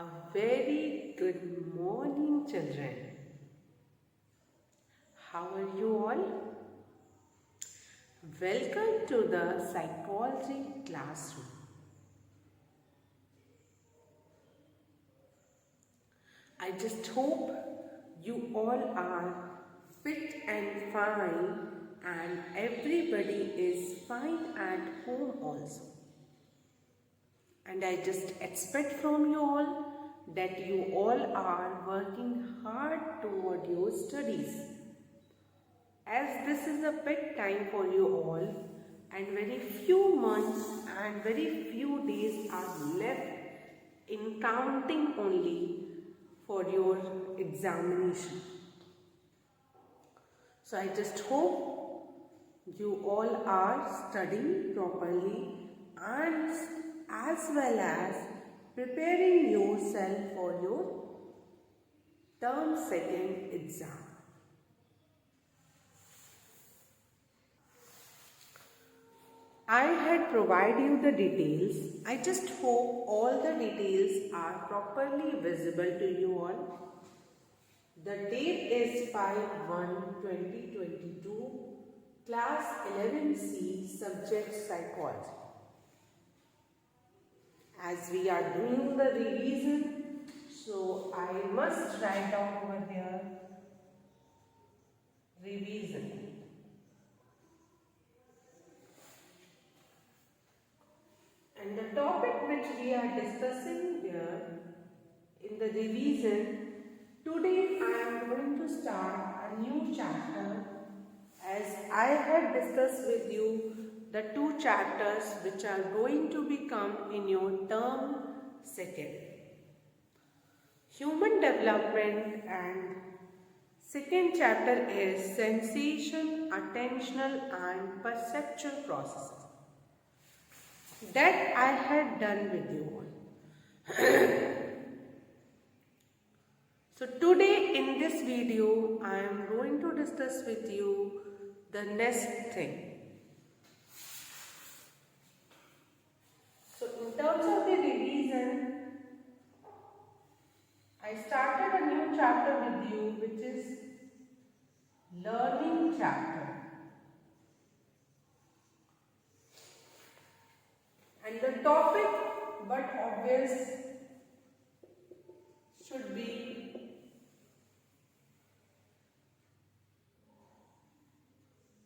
A very good morning, children. How are you all? Welcome to the psychology classroom. I just hope you all are fit and fine, and everybody is fine at home also. And I just expect from you all that you all are working hard toward your studies. As this is a bit time for you all, and very few months and very few days are left in counting only for your examination. So I just hope you all are studying properly and as well as preparing yourself for your term 2nd exam. I had provided you the details. I just hope all the details are properly visible to you all. The date is 5/1/2022, class 11C, subject psychology. As we are doing the revision, so I must write down over here revision. And the topic which we are discussing here in the revision, today I am going to start a new chapter, as I had discussed with you the 2 chapters which are going to become in your term 2nd. Human development, and 2nd chapter is sensation, attentional and perceptual processes. That I had done with you all. So today in this video I am going to discuss with you the next thing. So in terms of the revision, I started a new chapter with you, which is learning chapter. And the topic, but obvious, should be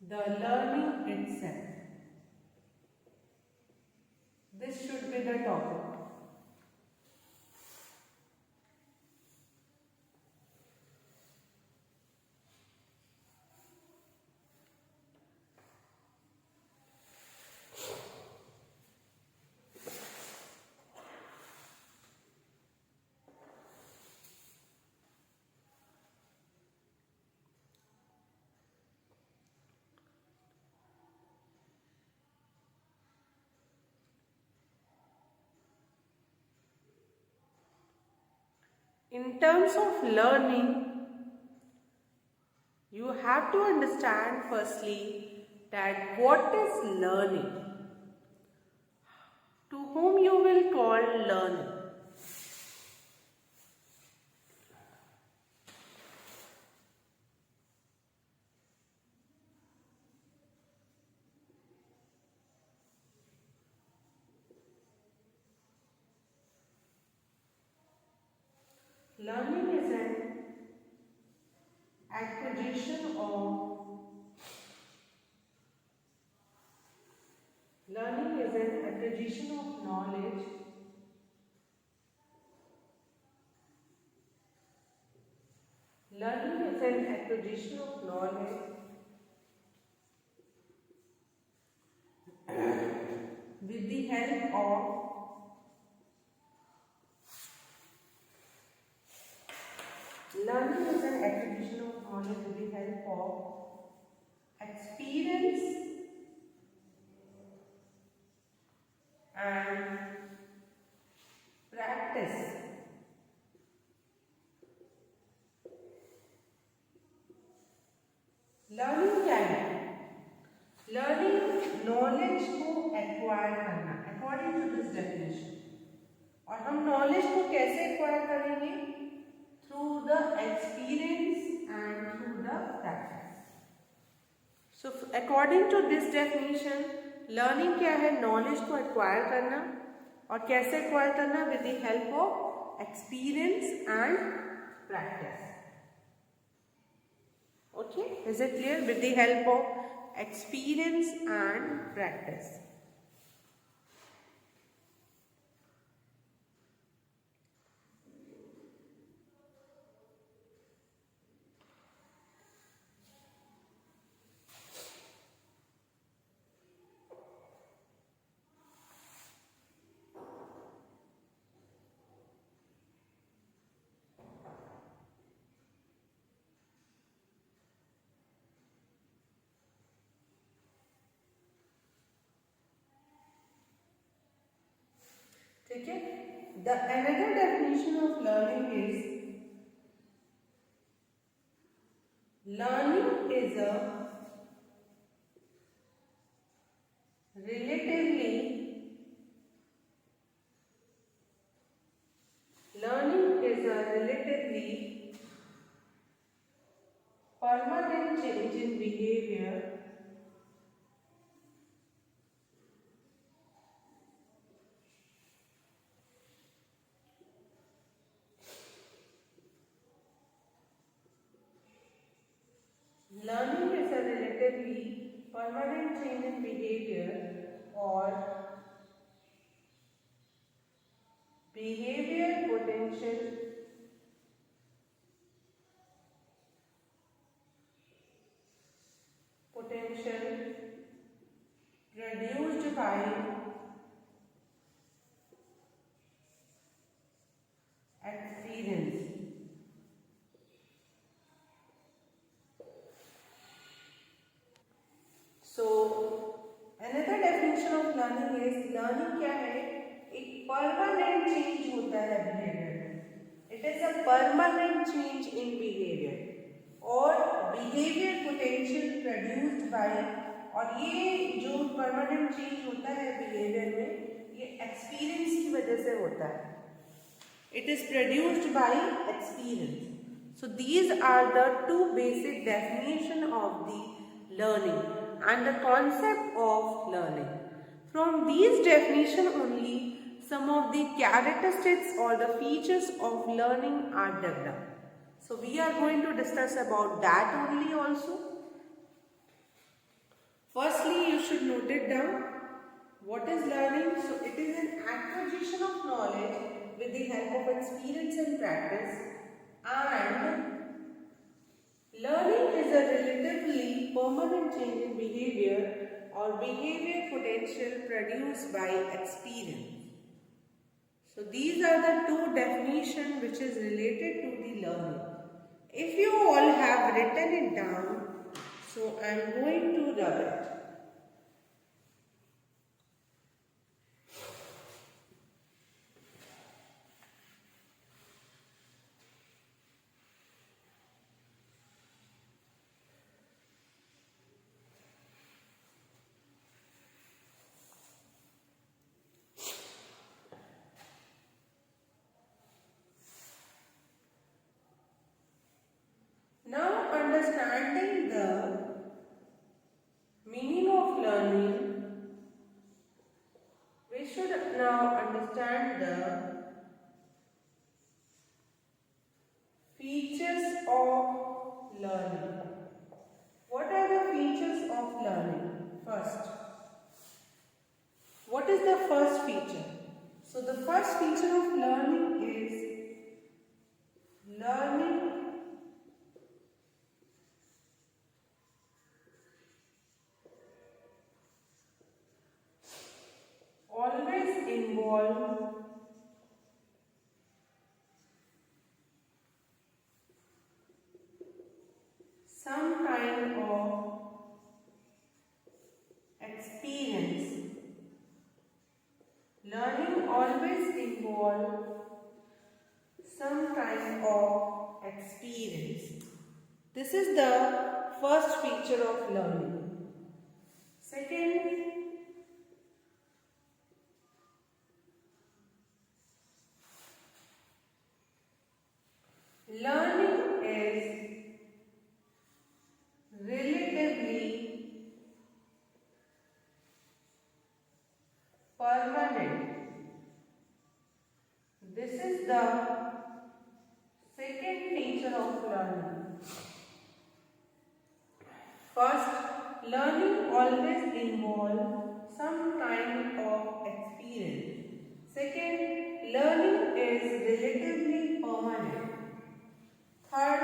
the learning itself. This should be the topic. In terms of learning, you have to understand firstly that what is learning, to whom you will call learning. Learning is an acquisition of knowledge with the help of experience and practice. Learning क्या है? Learning knowledge को acquire करना, according to this definition. और हम knowledge को कैसे acquire करेंगे? Through the experience and through the practice. So according to this definition, learning क्या है? नॉलेज को एक्वायर करना. और कैसे एक्वायर करना? With the help of experience and practice. Okay, is it clear? With the help of experience and practice. ठीक है. The another definition of learning is learning is a relatively permanent change in behavior Learning is a relatively permanent change in behavior or behavior potential produced by experience. So another definition of learning is learning क्या है? एक permanent change होता है behavior में. It is a permanent change in behavior और behavior potential produced by, और ये जो permanent change होता है behavior में ये experience की वजह से होता है. It is produced by experience. So these are the two basic definition of the learning and the concept of learning. From these definition only some of the characteristics or the features of learning are developed. So we are going to discuss about that only also. Firstly, you should note it down. What is learning? So it is an acquisition of knowledge with the help of experience and practice, and learning is a relatively permanent change in behavior or behavior potential produced by experience. So these are the two definitions which is related to the learning. If you all have written it down, so I am going to rub it. Now, understanding the meaning of learning, we should now understand the features of learning. What are the features of learning? First, what is the first feature? So, the first feature of learning is learning always involve some kind of experience. Learning always involve some kind of experience. This is the first feature of learning. Second, always involve some kind of experience. Second, learning is relatively permanent. Third,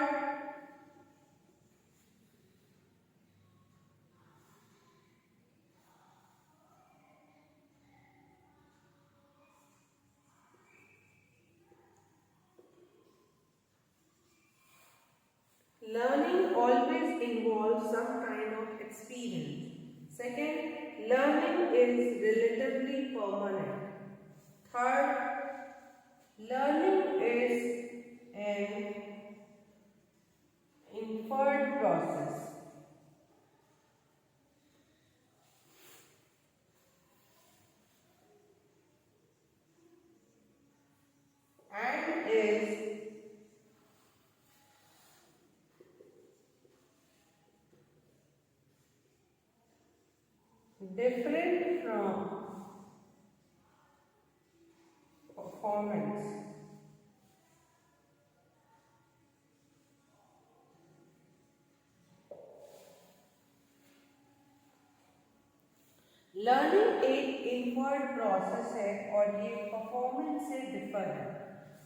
learning always involves some kind of experience. Second, learning is relatively permanent. Third, learning is an inferred process. And is different from performance. Learning एक inward process है और ये performance से differ है.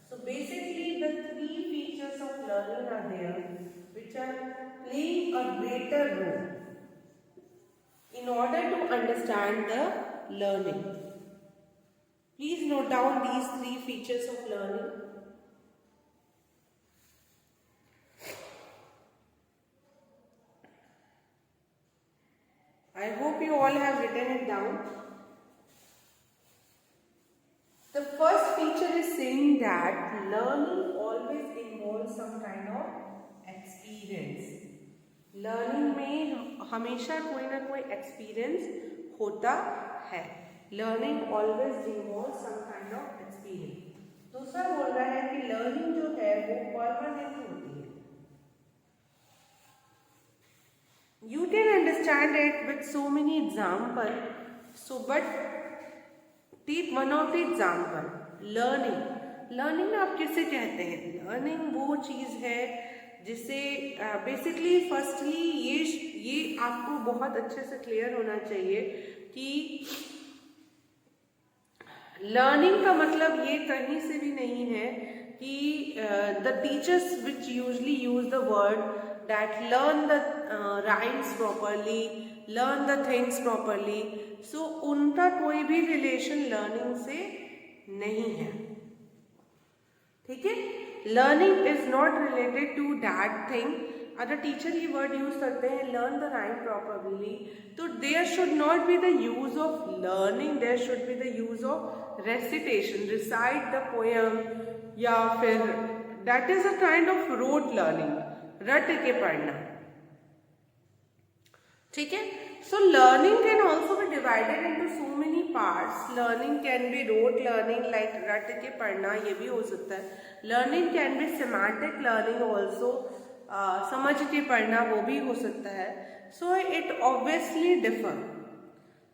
So basically the three features of learning are there which are playing a greater role in order to understand the learning. Please note down these three features of learning. I hope you all have written it down. The first feature is saying that learning always involves some kind of experience. Learning में हमेशा कोई ना कोई experience होता है. Learning always involves some kind of experience. दूसरा बोल रहा है कि learning जो है वो permanent होती है. You can understand it with so many examples. So, but take one of the example. Learning. Learning आप किसे कहते हैं? Learning वो चीज़ है जिसे बेसिकली फर्स्टली ये आपको बहुत अच्छे से क्लियर होना चाहिए कि लर्निंग का मतलब ये कहीं से भी नहीं है कि the teachers which usually use the word that learn the rhymes properly, learn the things properly. So उनका कोई भी रिलेशन लर्निंग से नहीं है. ठीक है. Learning is not related to that thing. अगर टीचर ये वर्ड यूज करते हैं लर्न द राइम प्रॉपरली, तो there should not be the use of learning, there should be the use of recitation, recite the poem, या फिर that is a kind of rote learning, रट के पढ़ना. ठीक है. So learning can also be divided into so many parts. Learning can be rote learning like रट के पढ़ना, ये भी हो सकता है. Learning can be semantic learning also, समझ के पढ़ना वो भी हो सकता है. So it obviously differ.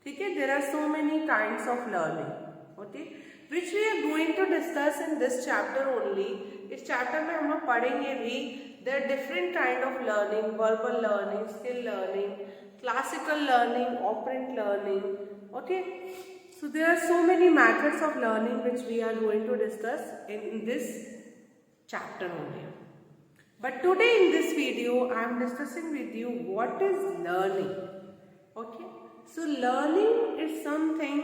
ठीक है. There are so many kinds of learning, okay, which we are going to discuss in this chapter only. इस चैप्टर में हम लोग पढ़ेंगे भी there are different kind of learning: verbal learning, skill learning, classical learning, operant learning. Okay, so there are so many methods of learning which we are going to discuss in this chapter only. But today in this video I am discussing with you what is learning. Okay, so learning is something.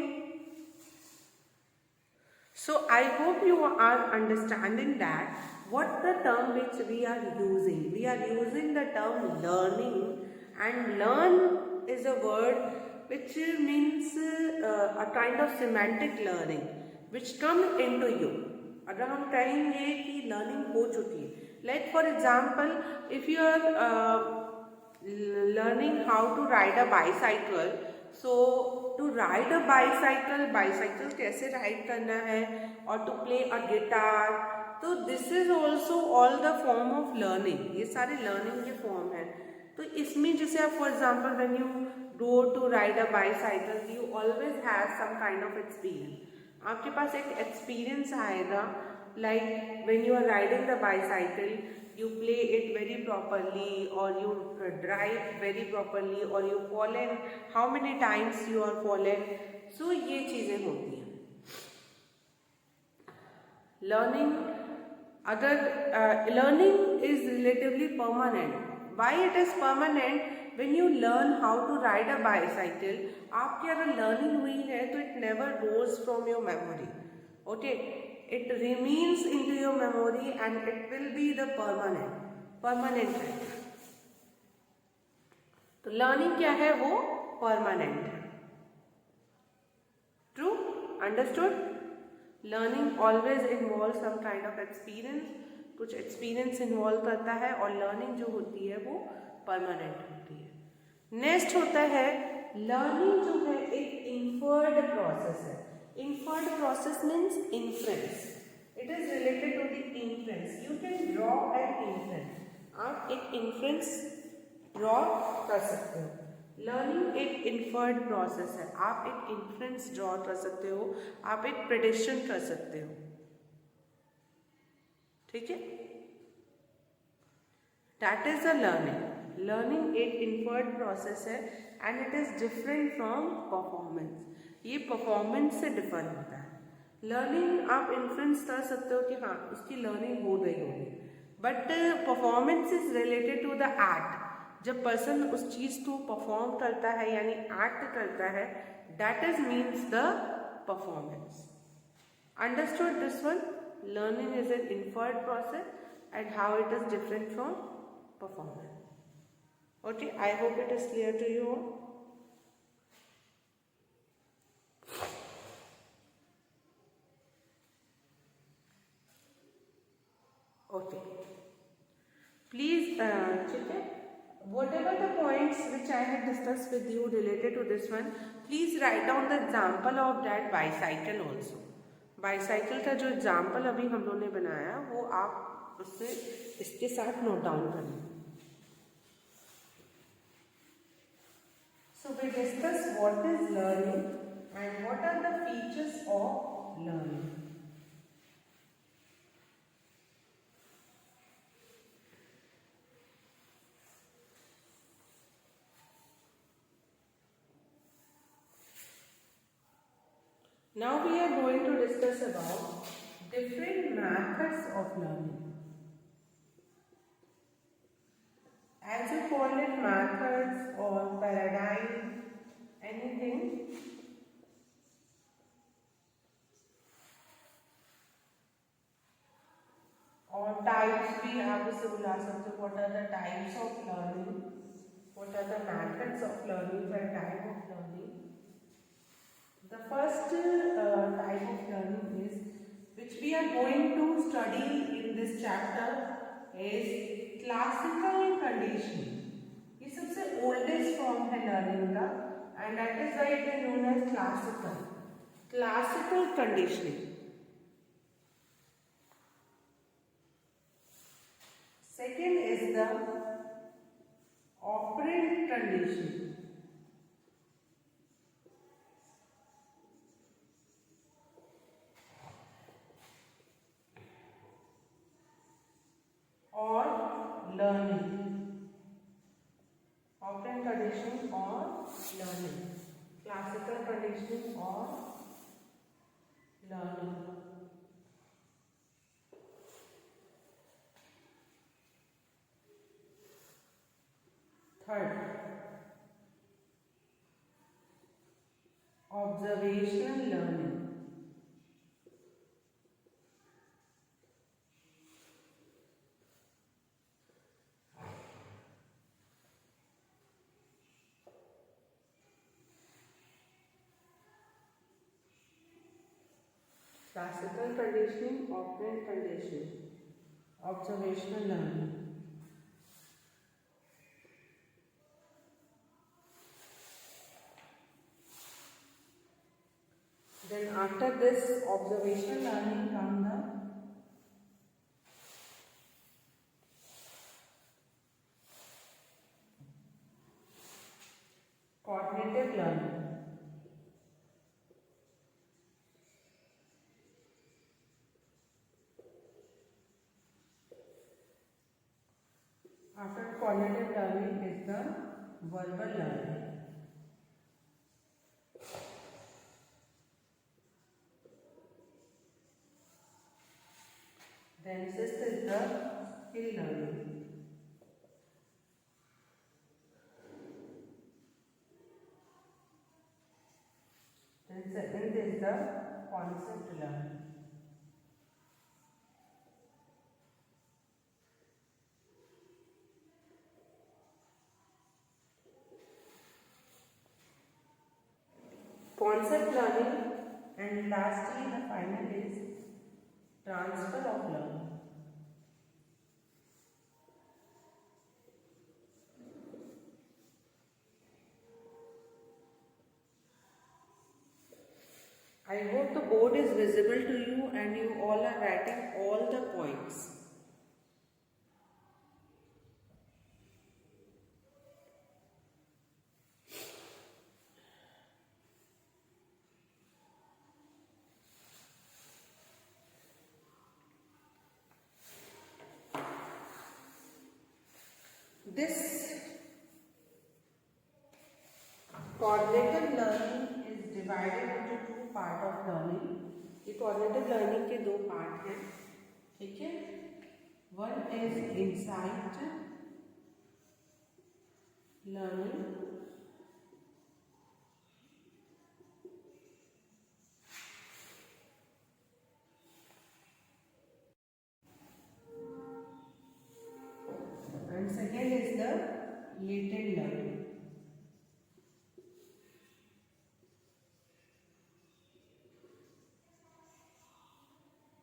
So I hope you are understanding that what the term which we are using. We are using the term learning, and learn is a word which means a kind of semantic learning which comes into you. अगर हम कहेंगे कि learning हो चुकी है, like for example if you are learning how to ride a bicycle, so to ride a bicycle कैसे ride करना है, और to play a guitar, तो this is also all the form of learning. ये सारे लर्निंग के form हैं. तो इसमें जैसे आप for example when you go to ride a bicycle, you always have some kind of experience. आपके पास एक एक्सपीरियंस आएगा, like when you are riding the bicycle you play it very properly, or you drive very properly, or you fallen, how many times you are fallen. So ये चीज़ें होती हैं. Learning is relatively permanent. Why it is permanent? When you learn how to ride a bicycle, आपकी अगर learning हुई है तो it never goes from your memory. Okay, it remains into your memory and it will be the permanent है. तो learning क्या है? वो permanent है. True? Understood? Learning always involves some kind of experience. कुछ experience involve करता है और learning जो होती है वो permanent होती है. Next होता है learning जो है एक inferred process है. Inferred process means inference. It is related to the inference. You can draw an inference. आप एक inference draw कर सकते हो. लर्निंग एक इन्फर्ड प्रोसेस है. आप एक इन्फ्रेंस ड्रॉ कर सकते हो, आप एक प्रेडिक्शन कर सकते हो. ठीक है, that is a learning. Learning एक इन्फर्ड प्रोसेस है and it is different from performance. ये परफॉर्मेंस से डिफर होता है. लर्निंग आप इन्फ्रेंस कर सकते हो कि हाँ उसकी लर्निंग हो गई होगी, but performance is related to the act. जब पर्सन उस चीज़ को परफॉर्म करता है यानी एक्ट करता है, that is means the performance. Understood this one? Learning is an inferred process and how it is different from performance. Okay, I hope it is clear to you. Okay, please ठीक है. Whatever the points which I had discussed with you related to this one, please write down the example of that bicycle also. Bicycle का जो example अभी हम लोगों ने बनाया वो आप उससे इसके साथ नोट डाउन करें. So we discuss what is learning and what are the features of learning. Now we are going to discuss about different methods of learning. As you call it methods or paradigm, anything. और types भी आप इसे बुला सकते हो. What are the types of learning? What are the methods of learning and type of learning? The first type of learning is, which we are going to study in this chapter, is classical conditioning. ये सबसे oldest form है learning का and that is why it is known as classical conditioning. Second is the operant conditioning. और learning. Operant conditioning or learning. Classical conditioning or learning. Third, observational learning. Classical conditioning, operant conditioning, observational learning. Then after this observational learning come the cognitive learning. After cognitive learning is the verbal learning. Then sixth is the skill learning. Then seventh is the concept learning. Concept learning, and lastly the final is transfer of learning. I hope the board is visible to you and you all are writing all the points. This cognitive learning is divided into two parts of learning. ये cognitive learning के दो part हैं, ठीक है? One is insight learning, and second is the latent learning.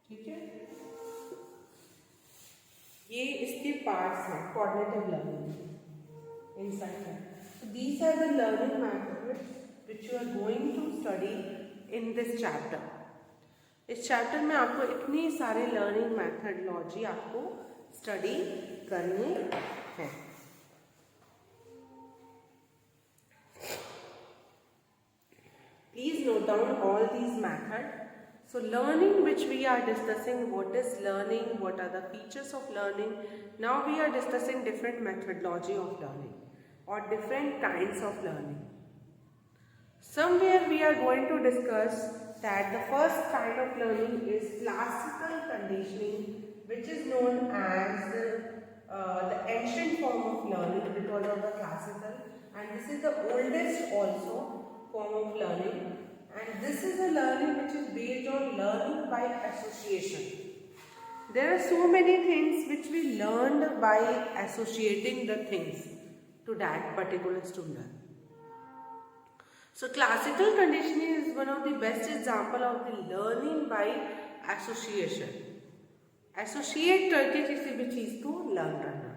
ठीक है, ये इसके पार्ट्स हैं cognitive learning insight. So these are the learning methods which you are going to study in this chapter. इस चैप्टर में आपको इतनी सारे लर्निंग मेथडोलॉजी आपको स्टडी करनी है. Please note down all these methods. So learning, which we are discussing, what is learning, what are the features of learning. Now we are discussing different methodology of learning or different kinds of learning. Somewhere we are going to discuss that the first kind of learning is classical conditioning, which is known as the ancient form of learning because of the classical, and this is the oldest also form of learning. And this is a learning which is based on learning by association. There are so many things which we learned by associating the things to that particular student. So classical conditioning is one of the best example of the learning by association. Associate करके किसी भी चीज को learn करना.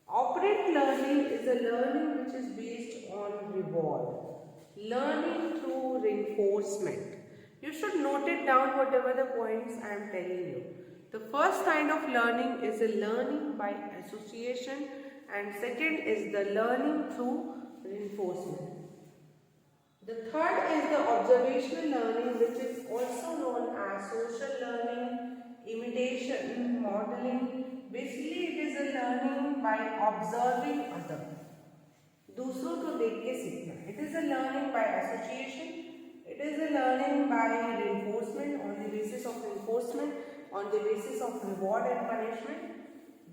Operant learning is a learning which is based on reward. Learning through reinforcement. You should note it down whatever the points I am telling you. The first kind of learning is a learning by association, and second is the learning through reinforcement. The third is the observational learning, which is also known as social learning, imitation, modeling. Basically it is a learning by observing others. दूसरों को देख के सीखना. It is a learning by association. It is a learning by reinforcement, on the basis of reinforcement, on the basis of reward and punishment.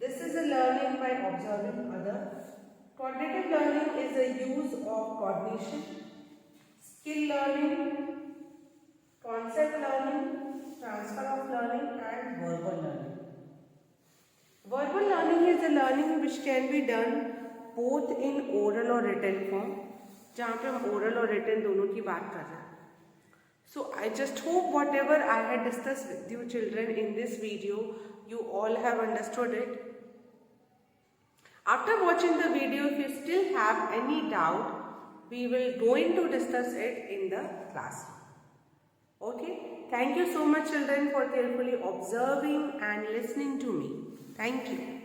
This is a learning by observing others. Cognitive learning is a use of cognition, skill learning, concept learning, transfer of learning, and verbal learning. Verbal learning is a learning which can be done both in oral और written form, जहाँ पे हम oral और written दोनों की बात कर रहे हैं. So I just hope whatever I had discussed with you children in this video, you all have understood it. After watching the video, if you still have any doubt, we will going to discuss it in the classroom. Okay? Thank you so much children for carefully observing and listening to me. Thank you.